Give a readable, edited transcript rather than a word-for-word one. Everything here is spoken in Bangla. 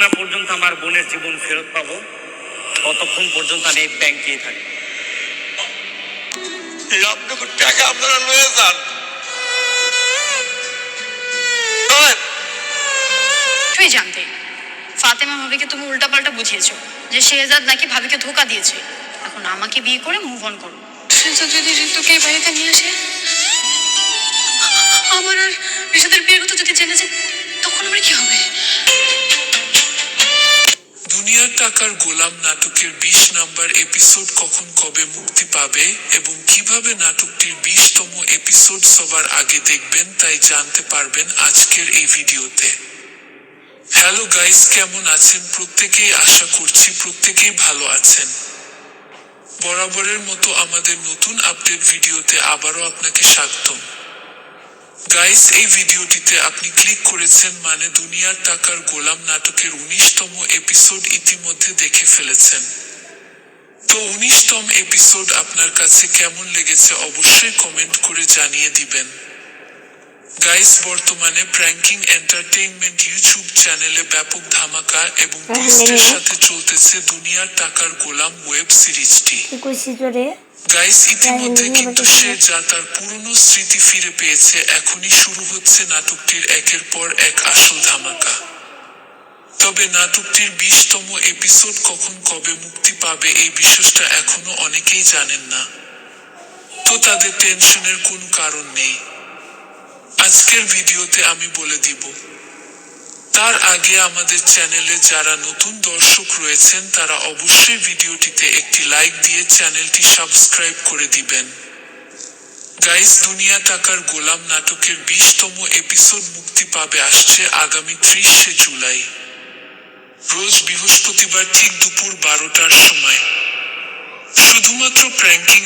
না পর্যন্ত আমার বোনের জীবন ফেরত পাবো ততক্ষণ পর্যন্ত আমি এই ব্যাংকেই থাকি। আপনাকে টাকা আপনারা লয়ে যান। তুই জানতে ফাতেমা ভাবিকে তুমি উল্টাপাল্টা বুঝিয়েছো যে শেহজাদ নাকি ভাবিকে ধোকা দিয়েছে। এখন আমাকে বিয়ে করে মুভ অন করো। শেহজাদ যদি ঋতুকে এই বাড়িতে নিয়ে আসে, আমার আর ঋষাদের বিয়ের কথা যদি জেনে যায়, তখন আমার কি হবে? দুনিয়ার টাকার গোলাম নাটকের 20 নম্বর এপিসোড কখন কবে মুক্তি পাবে এবং কিভাবে নাটকটির 20তম এপিসোড সবার আগে দেখবেন তাই জানতে পারবেন আজকের এই ভিডিওতে। হ্যালো গাইস, কেমন আছেন প্রত্যেকেই? আশা করছি প্রত্যেকেই ভালো আছেন। বরাবরের মতো আমাদের নতুন আপডেট ভিডিওতে আবারও আপনাকে স্বাগতম। গাইস, এই ভিডিওটিতে আপনি ক্লিক করেছেন মানে দুনিয়ার টাকার গোলাম নাটকের 19তম এপিসোড ইতিমধ্যে দেখে ফেলেছেন। তো 19তম এপিসোড আপনার কাছে কেমন লেগেছে অবশ্যই কমেন্ট করে জানিয়ে দিবেন। গাইস, বর্তমানে প্র্যাঙ্কিং এন্টারটেইনমেন্ট ইউটিউব চ্যানেলে ব্যাপক ধামাকা এবং টুইস্টের সাথে চলতেছে দুনিয়ার টাকার গোলাম ওয়েব সিরিজটি। গাইস, ইতিমধ্যে কিন্তু সে যা তার পুরনো স্মৃতি ফিরে পেয়েছে। এখনই শুরু হচ্ছে নাটকটির একের পর এক আসল ধামাকা। তবে নাটকটির 20তম এপিসোড কখন কবে মুক্তি পাবে এই বিষয়টা এখনো অনেকেই জানেন না। তো তাদের টেনশনের কোনো কারণ নেই, আজকের ভিডিওতে আমি বলে দিব। তার আগে আমাদের চ্যানেলে যারা নতুন দর্শক রয়েছেন তারা অবশ্যই ভিডিওটিতে একটি লাইক দিয়ে চ্যানেলটি সাবস্ক্রাইব করে দিবেন। গাইস, দুনিয়া টাকার গোলাম নাটকের 20তম এপিসোড মুক্তি পাবে আসছে আগামী 30শে জুলাই, রোজ বৃহস্পতিবার ঠিক দুপুর 12টার সময়, শুধুমাত্র প্র্যাঙ্কিং